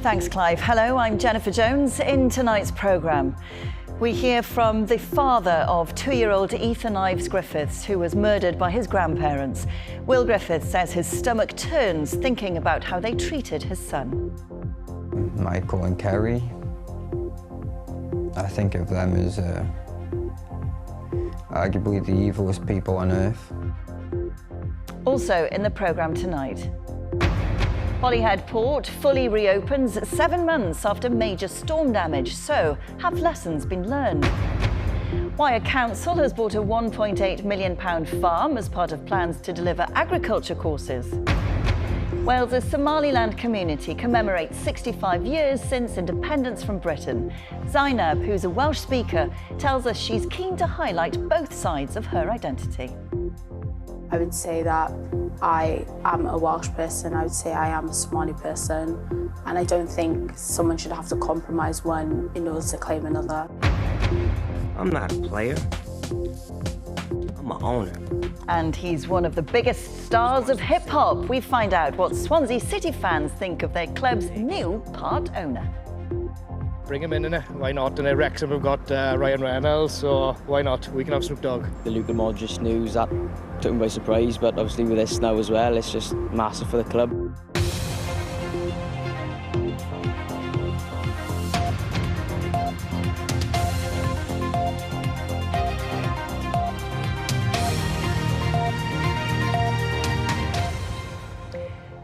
Thanks, Clive. Hello, I'm Jennifer Jones. In tonight's programme, we hear from the father of 2-year-old Ethan Ives Griffiths, who was murdered by his grandparents. Will Griffiths says his stomach turns thinking about how they treated his son. Michael and Kerry, I think of them as arguably the evilest people on earth. Also in the programme tonight, Holyhead Port fully reopens 7 months after major storm damage. So, have lessons been learned? Why a council has bought a £1.8 million farm as part of plans to deliver agriculture courses. Wales' Somaliland community commemorates 65 years since independence from Britain. Zainab, who's a Welsh speaker, tells us she's keen to highlight both sides of her identity. I would say that I am a Welsh person, I would say I am a Somali person, and I don't think someone should have to compromise one in order to claim another. I'm not a player, I'm an owner. And he's one of the biggest stars of hip-hop. We find out what Swansea City fans think of their club's new part owner. Bring him in, innit? Why not? And at Wrexham we've got Ryan Reynolds, so why not? We can have Snoop Dogg. The Luka Modric news, that took me by surprise, but obviously with this now as well, it's just massive for the club.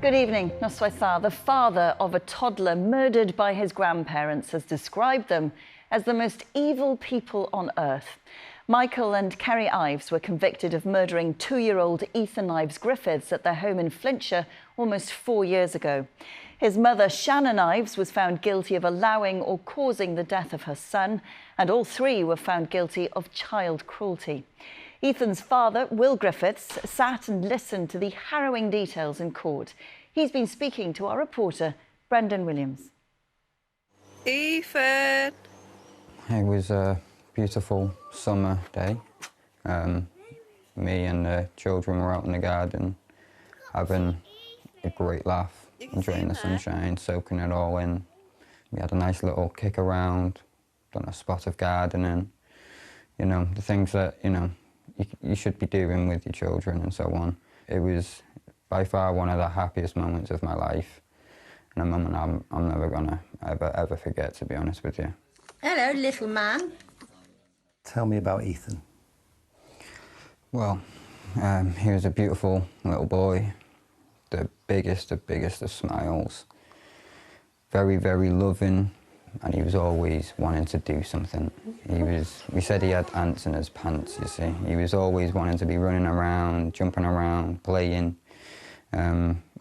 Good evening. Noswaith, the father of a toddler murdered by his grandparents, has described them as the most evil people on earth. Michael and Kerry Ives were convicted of murdering 2-year-old Ethan Ives Griffiths at their home in Flintshire almost 4 years ago. His mother, Shannon Ives, was found guilty of allowing or causing the death of her son, and all 3 were found guilty of child cruelty. Ethan's father, Will Griffiths, sat and listened to the harrowing details in court. He's been speaking to our reporter, Brendan Williams. Ethan! It was a beautiful summer day. Me and the children were out in the garden having a great laugh, enjoying the sunshine, soaking it all in. We had a nice little kick around, done a spot of gardening, you know, the things that, you know, you should be doing with your children and so on. It was by far one of the happiest moments of my life, and a moment I'm never gonna ever forget, to be honest with you. Hello, little man. Tell me about Ethan. Well, he was a beautiful little boy, the biggest of smiles, very, very loving, and he was always wanting to do something. We said he had ants in his pants, you see. He was always wanting to be running around, jumping around, playing,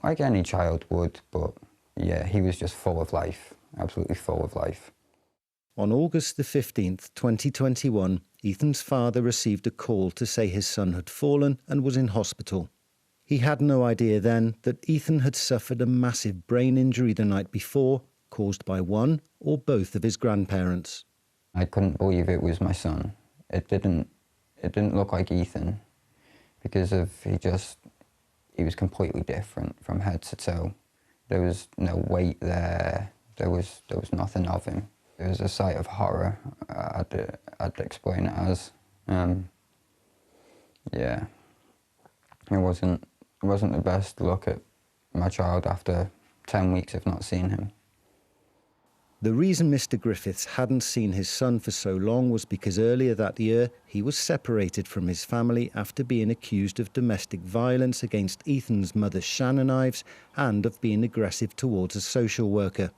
like any child would, but yeah, he was just full of life, absolutely full of life. On August the 15th, 2021, Ethan's father received a call to say his son had fallen and was in hospital. He had no idea then that Ethan had suffered a massive brain injury the night before, caused by one or both of his grandparents. I couldn't believe it was my son. It didn't look like Ethan, because he was completely different from head to toe. There was no weight there. There was nothing of him. It was a sight of horror, I'd explain it as. Yeah, it wasn't the best look at my child after 10 weeks of not seeing him. The reason Mr. Griffiths hadn't seen his son for so long was because earlier that year he was separated from his family after being accused of domestic violence against Ethan's mother, Shannon Ives, and of being aggressive towards a social worker.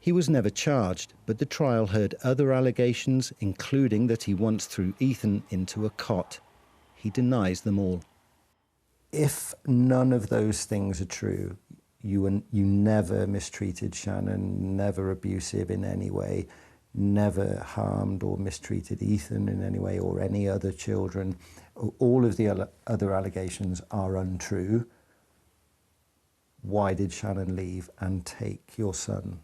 He was never charged, but the trial heard other allegations, including that he once threw Ethan into a cot. He denies them all. If none of those things are true, you never mistreated Shannon, never abusive in any way, never harmed or mistreated Ethan in any way or any other children. All of the other allegations are untrue. Why did Shannon leave and take your son?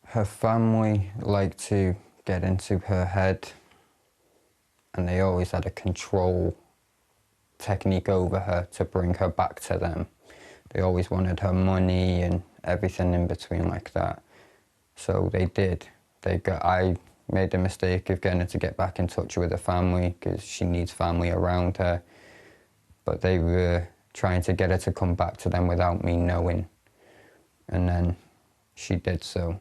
Her family liked to get into her head, and they always had a control technique over her to bring her back to them. They always wanted her money and everything in between like that. So they did. I made the mistake of getting her to get back in touch with her family because she needs family around her. But they were trying to get her to come back to them without me knowing. And then she did so.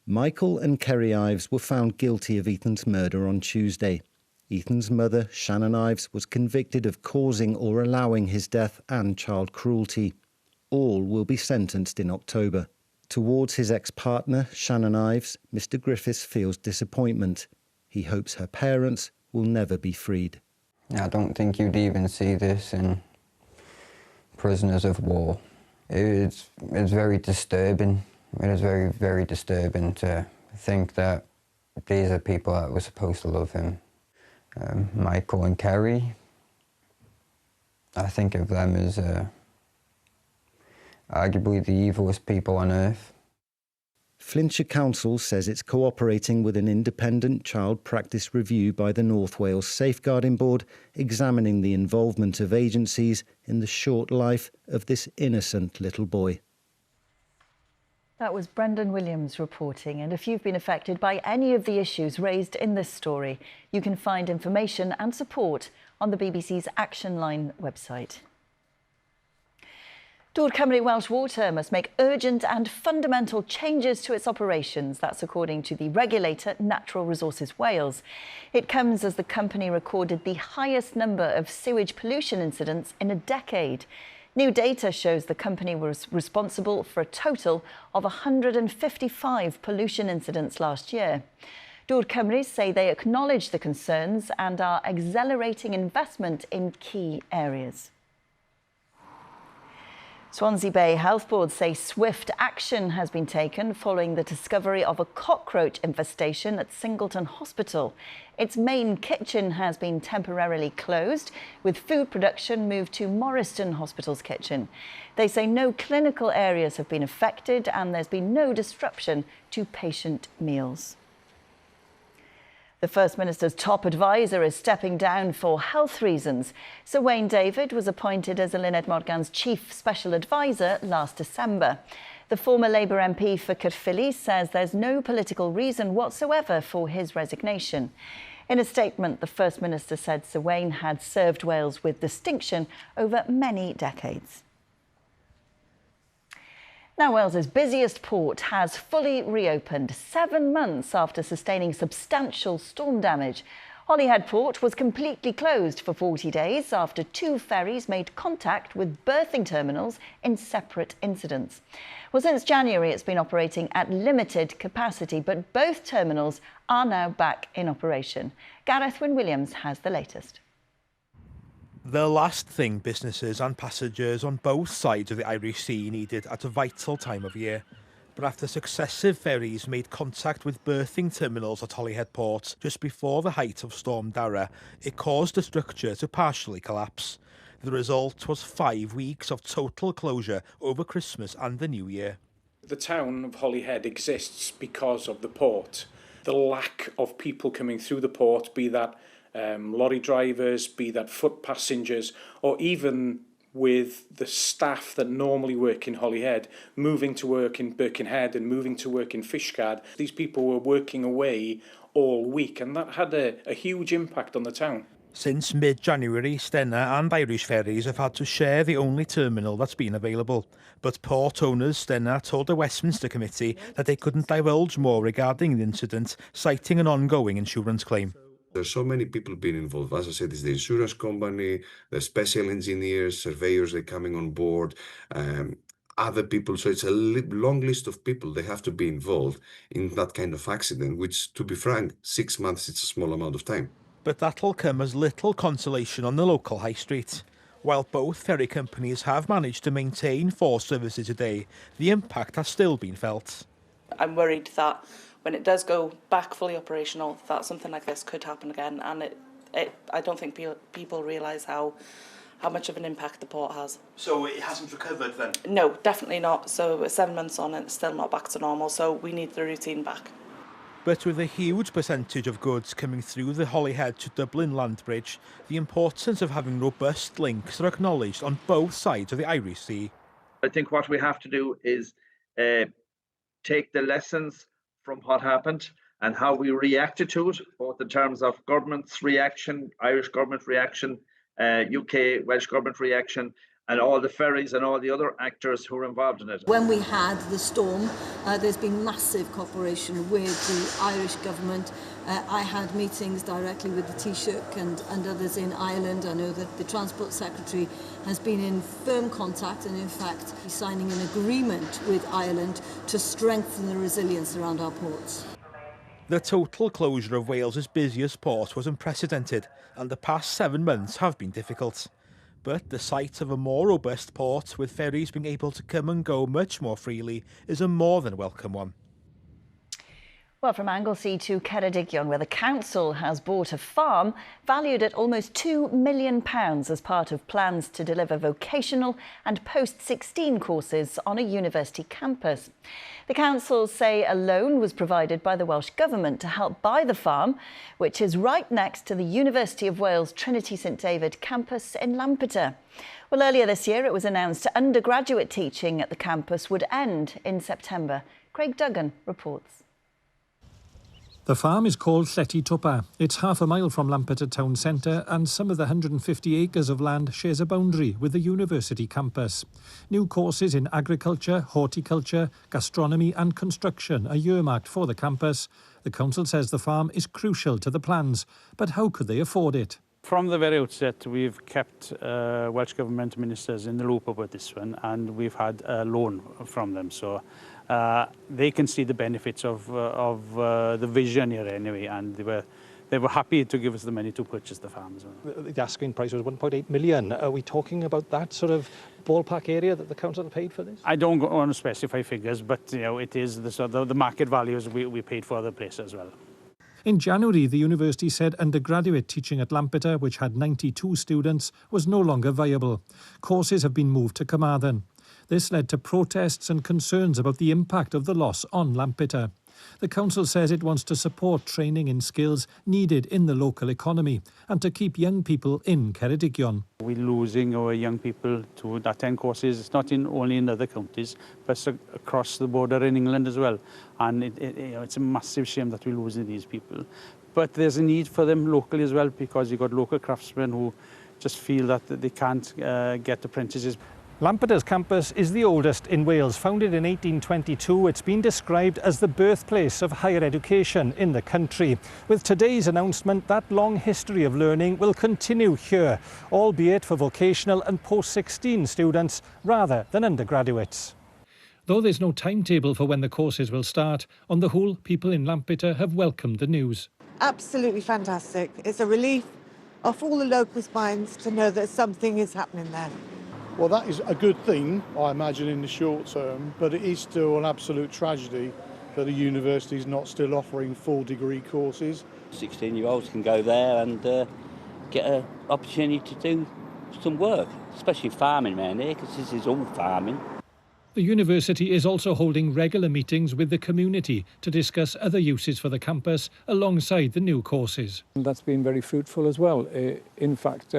Michael and Kerry Ives were found guilty of Ethan's murder on Tuesday. Ethan's mother, Shannon Ives, was convicted of causing or allowing his death and child cruelty. All will be sentenced in October. Towards his ex-partner, Shannon Ives, Mr Griffiths feels disappointment. He hopes her parents will never be freed. I don't think you'd even see this in prisoners of war. It's very disturbing. It is very, very disturbing to think that these are people that were supposed to love him. Michael and Kerry, I think of them as arguably the evilest people on earth. Flintshire Council says it's cooperating with an independent child practice review by the North Wales Safeguarding Board, examining the involvement of agencies in the short life of this innocent little boy. That was Brendan Williams reporting, and if you've been affected by any of the issues raised in this story, you can find information and support on the BBC's Action Line website. Dŵr Cymru Welsh Water must make urgent and fundamental changes to its operations. That's according to the regulator, Natural Resources Wales. It comes as the company recorded the highest number of sewage pollution incidents in a decade. New data shows the company was responsible for a total of 155 pollution incidents last year. Dŵr Cymru say they acknowledge the concerns and are accelerating investment in key areas. Swansea Bay Health Board say swift action has been taken following the discovery of a cockroach infestation at Singleton Hospital. Its main kitchen has been temporarily closed, with food production moved to Morriston Hospital's kitchen. They say no clinical areas have been affected and there's been no disruption to patient meals. The First Minister's top advisor is stepping down for health reasons. Sir Wayne David was appointed as Eluned Morgan's chief special advisor last December. The former Labour MP for Caerphilly says there's no political reason whatsoever for his resignation. In a statement, the First Minister said Sir Wayne had served Wales with distinction over many decades. Now, Wales's busiest port has fully reopened 7 months after sustaining substantial storm damage. Holyhead Port was completely closed for 40 days after 2 ferries made contact with berthing terminals in separate incidents. Well, since January, it's been operating at limited capacity, but both terminals are now back in operation. Gareth Wyn-Williams has the latest. The last thing businesses and passengers on both sides of the Irish Sea needed at a vital time of year. But after successive ferries made contact with berthing terminals at Holyhead Port just before the height of Storm Dara, it caused the structure to partially collapse. The result was 5 weeks of total closure over Christmas and the New Year. The town of Holyhead exists because of the port. The lack of people coming through the port, be that lorry drivers, be that foot passengers, or even with the staff that normally work in Holyhead, moving to work in Birkenhead and moving to work in Fishguard. These people were working away all week, and that had a huge impact on the town. Since mid-January, Stena and Irish Ferries have had to share the only terminal that's been available. But port owners Stena told the Westminster Committee that they couldn't divulge more regarding the incident, citing an ongoing insurance claim. There's so many people being involved. As I said, it's the insurance company, the special engineers, surveyors, they're coming on board, other people. So it's a long list of people. They have to be involved in that kind of accident, which, to be frank, 6 months, it's a small amount of time. But that'll come as little consolation on the local high street. While both ferry companies have managed to maintain 4 services today, the impact has still been felt. I'm worried that when it does go back fully operational, that something like this could happen again, and I don't think people realise how much of an impact the port has. So it hasn't recovered then? No, definitely not. So 7 months on, it's still not back to normal, so we need the routine back. But with a huge percentage of goods coming through the Holyhead to Dublin land bridge, the importance of having robust links are acknowledged on both sides of the Irish Sea. I think what we have to do is take the lessons from what happened and how we reacted to it, both in terms of government's reaction, Irish government reaction, UK, Welsh government reaction, and all the ferries and all the other actors who were involved in it. When we had the storm, there's been massive cooperation with the Irish government. I had meetings directly with the Taoiseach and others in Ireland. I know that the Transport Secretary has been in firm contact and in fact signing an agreement with Ireland to strengthen the resilience around our ports. The total closure of Wales's busiest port was unprecedented, and the past 7 months have been difficult. But the sight of a more robust port, with ferries being able to come and go much more freely, is a more than welcome one. Well, from Anglesey to Ceredigion, where the council has bought a farm valued at almost £2 million as part of plans to deliver vocational and post-16 courses on a university campus. The council say a loan was provided by the Welsh Government to help buy the farm, which is right next to the University of Wales Trinity St David campus in Lampeter. Well, earlier this year it was announced undergraduate teaching at the campus would end in September. Craig Duggan reports. The farm is called Llety Twpa. It's half a mile from Lampeter town centre, and some of the 150 acres of land shares a boundary with the university campus. New courses in agriculture, horticulture, gastronomy and construction are earmarked for the campus. The council says the farm is crucial to the plans, but how could they afford it? From the very outset, we've kept Welsh Government ministers in the loop about this one, and we've had a loan from them. So they can see the benefits of the vision here anyway, and they were happy to give us the money to purchase the farm as well. The asking price was 1.8 million. Are we talking about that sort of ballpark area that the council paid for this? I don't want to specify figures, but you know, it is the market values we paid for other places as well. In January, the university said undergraduate teaching at Lampeter, which had 92 students, was no longer viable. Courses have been moved to Carmarthen. This led to protests and concerns about the impact of the loss on Lampeter. The council says it wants to support training in skills needed in the local economy and to keep young people in Ceredigion. We're losing our young people to attend courses. It's not only in other counties, but across the border in England as well. And it's a massive shame that we're losing these people. But there's a need for them locally as well, because you've got local craftsmen who just feel that they can't get apprentices. Lampeter's campus is the oldest in Wales. Founded in 1822, it's been described as the birthplace of higher education in the country. With today's announcement, that long history of learning will continue here, albeit for vocational and post-16 students rather than undergraduates. Though there's no timetable for when the courses will start, on the whole, people in Lampeter have welcomed the news. Absolutely fantastic. It's a relief off all the locals' minds to know that something is happening there. Well, that is a good thing, I imagine, in the short term, but it is still an absolute tragedy that the university is not still offering full degree courses. 16-year-olds can go there and get an opportunity to do some work, especially farming around here, because this is all farming. The university is also holding regular meetings with the community to discuss other uses for the campus alongside the new courses. That's been very fruitful as well. In fact,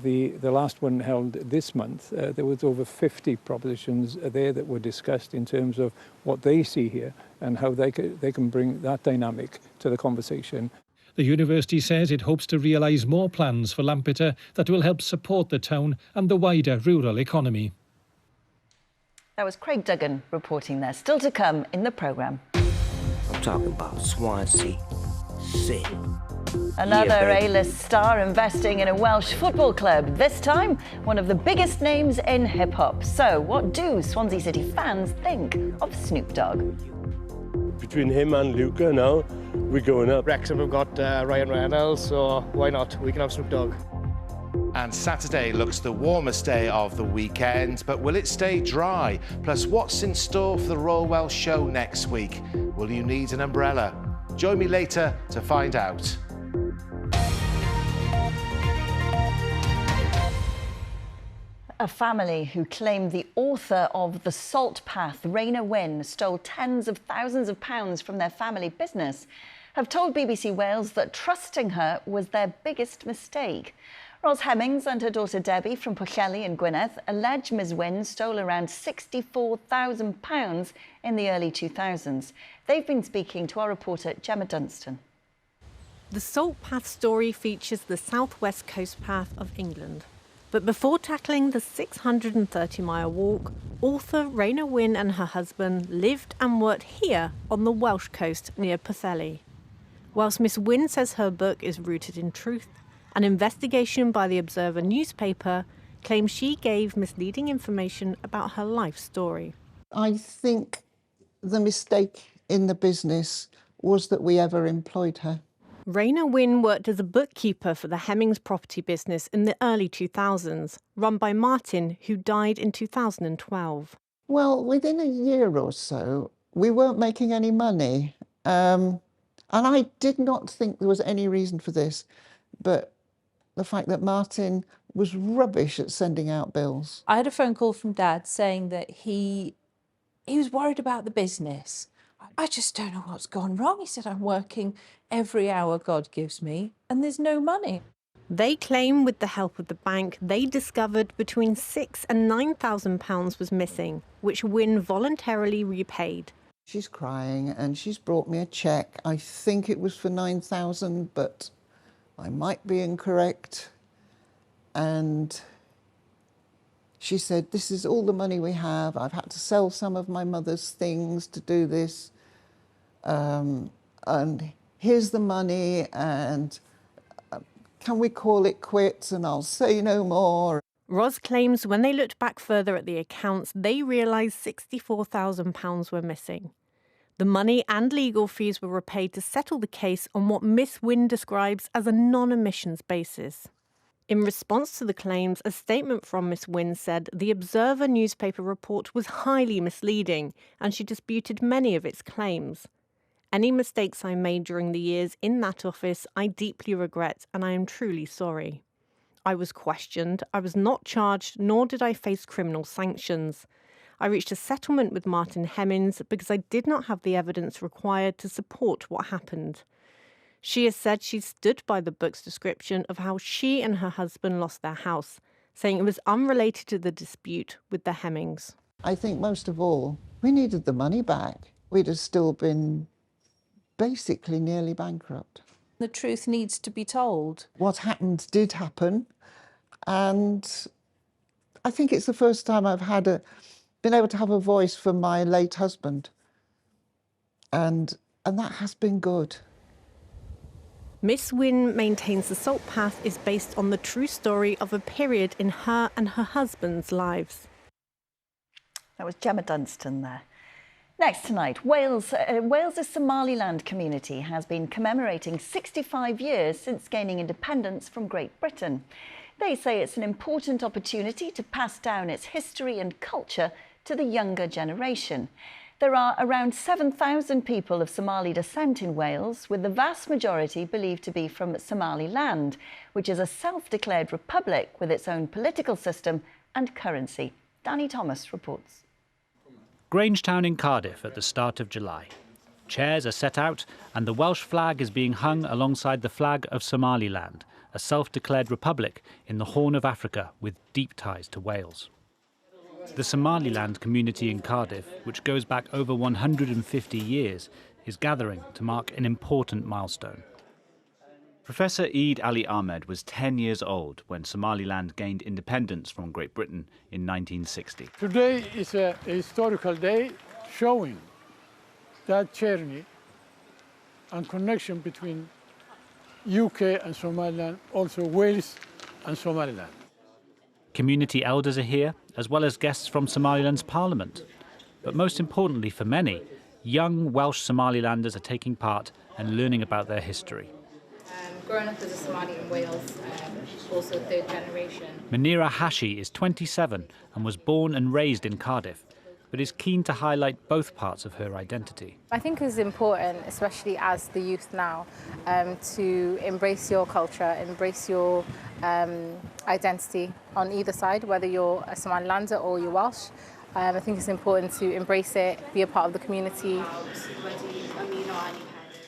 the last one held this month, there was over 50 propositions there that were discussed in terms of what they see here and how they can bring that dynamic to the conversation. The university says it hopes to realise more plans for Lampeter that will help support the town and the wider rural economy. That was Craig Duggan reporting there. Still to come in the programme. I'm talking about Swansea City. Another A-list star investing in a Welsh football club, this time one of the biggest names in hip-hop. So what do Swansea City fans think of Snoop Dogg? Between him and Luca now, we're going up. Wrexham have got Ryan Reynolds, so why not? We can have Snoop Dogg. And Saturday looks the warmest day of the weekend, but will it stay dry? Plus, what's in store for the Royal Welsh Show next week? Will you need an umbrella? Join me later to find out. A family who claimed the author of The Salt Path, Raina Wynne, stole tens of thousands of pounds from their family business have told BBC Wales that trusting her was their biggest mistake. Ros Hemmings and her daughter Debbie from Pwllheli in Gwynedd allege Ms Wynne stole around £64,000 in the early 2000s. They've been speaking to our reporter Gemma Dunstan. The Salt Path story features the southwest coast path of England. But before tackling the 630-mile walk, author Raina Wynne and her husband lived and worked here on the Welsh coast near Pwllheli. Whilst Miss Wynne says her book is rooted in truth, an investigation by the Observer newspaper claims she gave misleading information about her life story. I think the mistake in the business was that we ever employed her. Raina Wynne worked as a bookkeeper for the Hemmings property business in the early 2000s, run by Martin, who died in 2012. Well, within a year or so, we weren't making any money. And I did not think there was any reason for this, but the fact that Martin was rubbish at sending out bills. I had a phone call from Dad saying that he was worried about the business. I just don't know what's gone wrong. He said, I'm working every hour God gives me and there's no money. They claim with the help of the bank, they discovered between £6,000 and £9,000 was missing, which Wynne voluntarily repaid. She's crying and she's brought me a cheque. I think it was for £9,000, but I might be incorrect. And she said, this is all the money we have. I've had to sell some of my mother's things to do this. And here's the money, and can we call it quits and I'll say no more. Ros claims when they looked back further at the accounts, they realised £64,000 were missing. The money and legal fees were repaid to settle the case on what Miss Wynne describes as a non-emissions basis. In response to the claims, a statement from Miss Wynne said the Observer newspaper report was highly misleading and she disputed many of its claims. Any mistakes I made during the years in that office, I deeply regret and I am truly sorry. I was questioned, I was not charged, nor did I face criminal sanctions. I reached a settlement with Martin Hemmings because I did not have the evidence required to support what happened. She has said she stood by the book's description of how she and her husband lost their house, saying it was unrelated to the dispute with the Hemmings. I think most of all, we needed the money back. We'd have still been basically nearly bankrupt. The truth needs to be told. What happened did happen, and I think it's the first time I've been able to have a voice for my late husband, and that has been good. Miss Wynne maintains the Salt Path is based on the true story of a period in her and her husband's lives. That was Gemma Dunstan there. Next tonight, Wales' Somaliland community has been commemorating 65 years since gaining independence from Great Britain. They say it's an important opportunity to pass down its history and culture to the younger generation. There are around 7,000 people of Somali descent in Wales, with the vast majority believed to be from Somaliland, which is a self-declared republic with its own political system and currency. Danny Thomas reports. Grangetown in Cardiff at the start of July. Chairs are set out and the Welsh flag is being hung alongside the flag of Somaliland, a self-declared republic in the Horn of Africa with deep ties to Wales. The Somaliland community in Cardiff, which goes back over 150 years, is gathering to mark an important milestone. Professor Eid Ali Ahmed was 10 years old when Somaliland gained independence from Great Britain in 1960. Today is a historical day showing that journey and connection between UK and Somaliland, also Wales and Somaliland. Community elders are here, as well as guests from Somaliland's parliament. But most importantly for many, young Welsh Somalilanders are taking part and learning about their history. Growing up as a Somali in Wales, also third generation. Munira Hashi is 27 and was born and raised in Cardiff, but is keen to highlight both parts of her identity. I think it's important, especially as the youth now, to embrace your culture, embrace your identity on either side, whether you're a Somalilander or you're Welsh. I think it's important to embrace it, be a part of the community.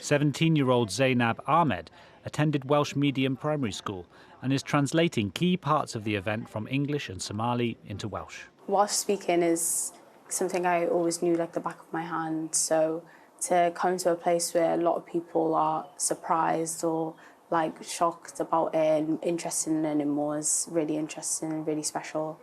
17-year-old Zainab Ahmed attended Welsh Medium Primary School and is translating key parts of the event from English and Somali into Welsh. Welsh speaking is something I always knew like the back of my hand, so to come to a place where a lot of people are surprised or like shocked about it and interested in learning more is really interesting and really special.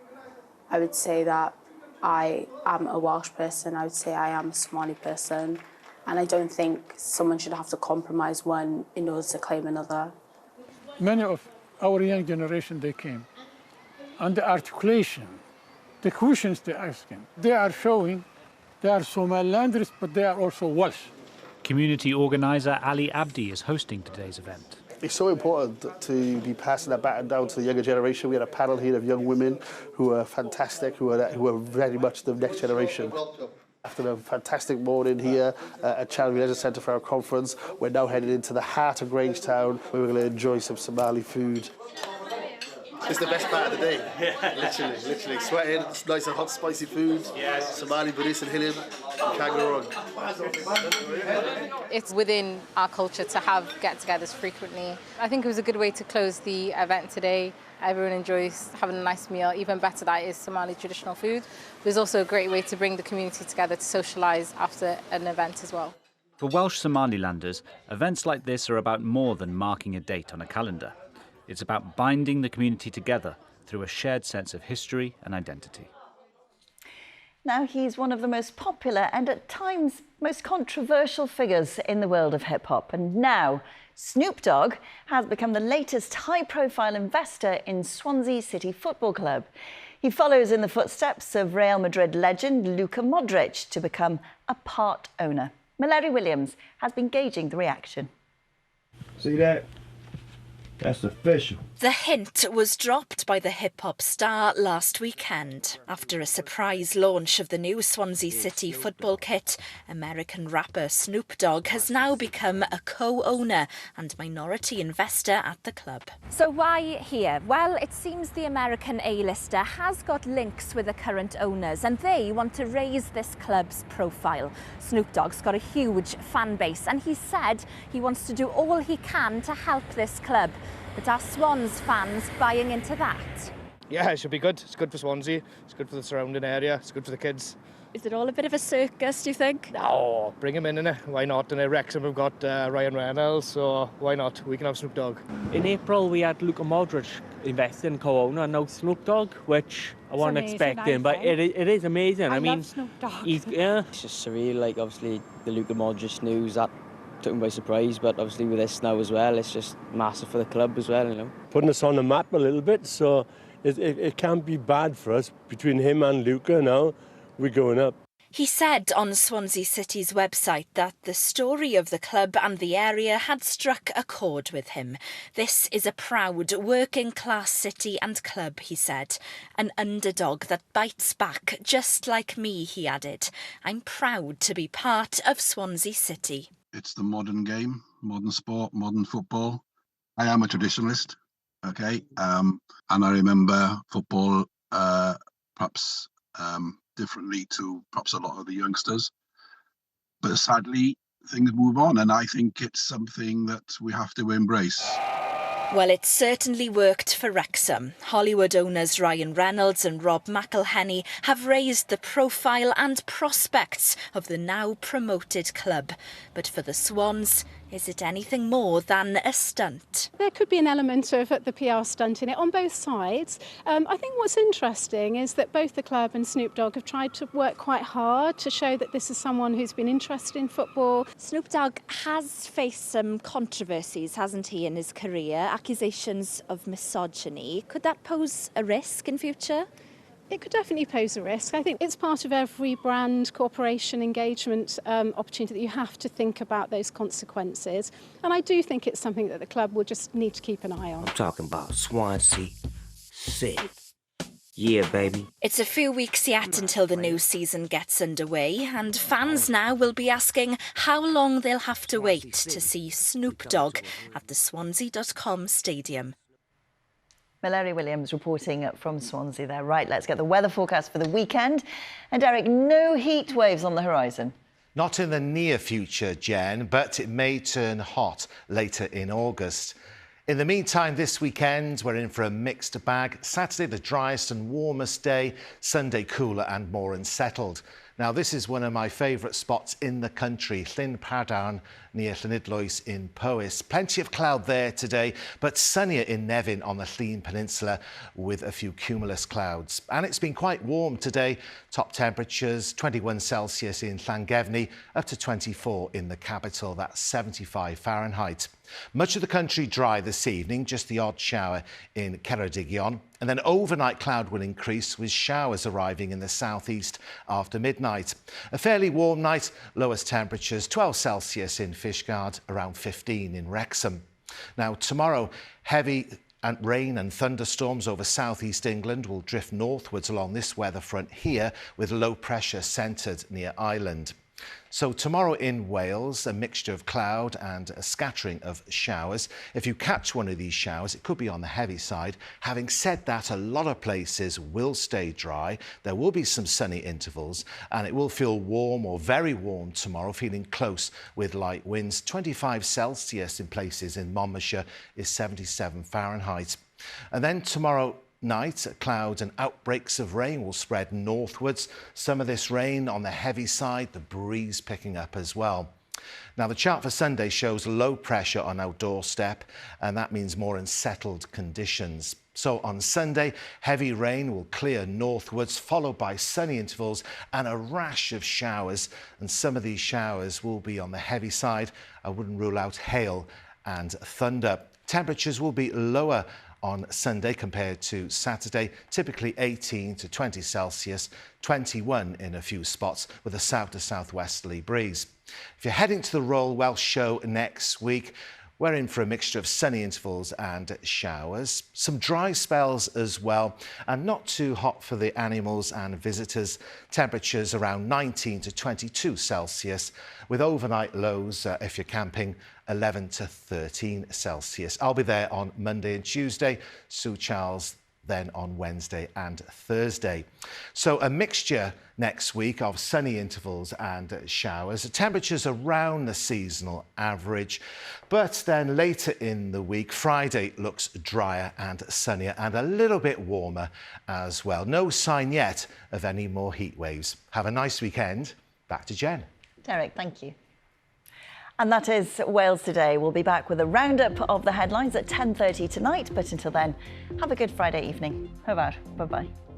I would say that I am a Welsh person, I would say I am a Somali person, and I don't think someone should have to compromise one in order to claim another. Many of our young generation, they came, and the articulation, the questions they're asking, they are showing they are Somalilanders, but they are also Welsh. Community organiser Ali Abdi is hosting today's event. It's so important to be passing that baton down to the younger generation. We had a panel here of young women who are fantastic, who are very much the next generation. After a fantastic morning here at Challenger Leisure Centre for our conference, we're now headed into the heart of Grangetown, where we're going to enjoy some Somali food. It's the best part of the day. Literally sweating. It's nice and hot, spicy food. Yes. Somali, Buddhist and Hillian. Can't go wrong. It's within our culture to have get-togethers frequently. I think it was a good way to close the event today. Everyone enjoys having a nice meal. Even better, that is Somali traditional food. There's also a great way to bring the community together to socialise after an event as well. For Welsh Somalilanders, events like this are about more than marking a date on a calendar. It's about binding the community together through a shared sense of history and identity. Now he's one of the most popular and at times most controversial figures in the world of hip-hop. And now Snoop Dogg has become the latest high-profile investor in Swansea City Football Club. He follows in the footsteps of Real Madrid legend Luka Modric to become a part owner. Mallory Williams has been gauging the reaction. See that? That's official. The hint was dropped by the hip-hop star last weekend. After a surprise launch of the new Swansea City football kit, American rapper Snoop Dogg has now become a co-owner and minority investor at the club. So why here? Well, it seems the American A-lister has got links with the current owners and they want to raise this club's profile. Snoop Dogg's got a huge fan base and he said he wants to do all he can to help this club. But are Swans fans buying into that? Yeah, it should be good. It's good for Swansea. It's good for the surrounding area. It's good for the kids. Is it all a bit of a circus, do you think? No, bring him in, innit? Why not? And at Wrexham we've got Ryan Reynolds, so why not? We can have Snoop Dogg. In April we had Luka Modric investing co-owner and now Snoop Dogg, which I wasn't expecting, but it is amazing. I mean, love Snoop Dogg. It's just surreal, like obviously the Luka Modric news, that took him by surprise, but obviously with this now as well, it's just massive for the club as well, you know. Putting us on the map a little bit, so it can't be bad for us. Between him and Luka now, we're going up. He said on Swansea City's website that the story of the club and the area had struck a chord with him. This is a proud working-class city and club, he said. An underdog that bites back, just like me, he added. I'm proud to be part of Swansea City. It's the modern game, modern sport, modern football. I am a traditionalist, okay? And I remember football perhaps differently to perhaps a lot of the youngsters. But sadly, things move on, and I think it's something that we have to embrace. Well, it certainly worked for Wrexham. Hollywood owners Ryan Reynolds and Rob McElhenney have raised the profile and prospects of the now promoted club. But for the Swans, is it anything more than a stunt? There could be an element of the PR stunt in it on both sides. I think what's interesting is that both the club and Snoop Dogg have tried to work quite hard to show that this is someone who's been interested in football. Snoop Dogg has faced some controversies, hasn't he, in his career? Accusations of misogyny. Could that pose a risk in future? It could definitely pose a risk. I think it's part of every brand, corporation engagement opportunity that you have to think about those consequences. And I do think it's something that the club will just need to keep an eye on. I'm talking about Swansea City. Yeah, baby. It's a few weeks yet until the new season gets underway, and fans now will be asking how long they'll have to wait to see Snoop Dogg at the Swansea.com stadium. Mallory Williams reporting from Swansea there. Right, let's get the weather forecast for the weekend. And Derek, no heat waves on the horizon. Not in the near future, Jen, but it may turn hot later in August. In the meantime, this weekend, we're in for a mixed bag. Saturday, the driest and warmest day. Sunday, cooler and more unsettled. Now, this is one of my favourite spots in the country, Llyn Padarn, near Llanidloes in Powys. Plenty of cloud there today, but sunnier in Nevin on the Llyn Peninsula with a few cumulus clouds. And it's been quite warm today. Top temperatures, 21 Celsius in Llangefni, up to 24 in the capital. That's 75 Fahrenheit. Much of the country dry this evening, just the odd shower in Ceredigion. And then overnight cloud will increase with showers arriving in the southeast after midnight. A fairly warm night, lowest temperatures 12 Celsius in Fishguard, around 15 in Wrexham. Now tomorrow, heavy rain and thunderstorms over southeast England will drift northwards along this weather front here with low pressure centred near Ireland. So tomorrow in Wales, a mixture of cloud and a scattering of showers. If you catch one of these showers, it could be on the heavy side. Having said that, a lot of places will stay dry. There will be some sunny intervals and it will feel warm or very warm tomorrow, feeling close with light winds. 25 Celsius in places in Monmouthshire is 77 Fahrenheit. And then tomorrow night, clouds and outbreaks of rain will spread northwards. Some of this rain on the heavy side, the breeze picking up as well. Now, the chart for Sunday shows low pressure on our doorstep, and that means more unsettled conditions. So on Sunday, heavy rain will clear northwards, followed by sunny intervals and a rash of showers. And some of these showers will be on the heavy side. I wouldn't rule out hail and thunder. Temperatures will be lower on Sunday compared to Saturday, typically 18 to 20 Celsius, 21 in a few spots with a south to southwesterly breeze. If you're heading to the Royal Welsh Show next week, we're in for a mixture of sunny intervals and showers, some dry spells as well, and not too hot for the animals and visitors. Temperatures around 19 to 22 Celsius, with overnight lows, if you're camping, 11 to 13 Celsius. I'll be there on Monday and Tuesday. Sue Charles then on Wednesday and Thursday. So a mixture next week of sunny intervals and showers. The temperatures around the seasonal average, but then later in the week, Friday looks drier and sunnier and a little bit warmer as well. No sign yet of any more heat waves. Have a nice weekend. Back to Jen. Derek, thank you. And that is Wales Today. We'll be back with a roundup of the headlines at 10:30 tonight. But until then, have a good Friday evening. Hwyl fawr. Bye-bye.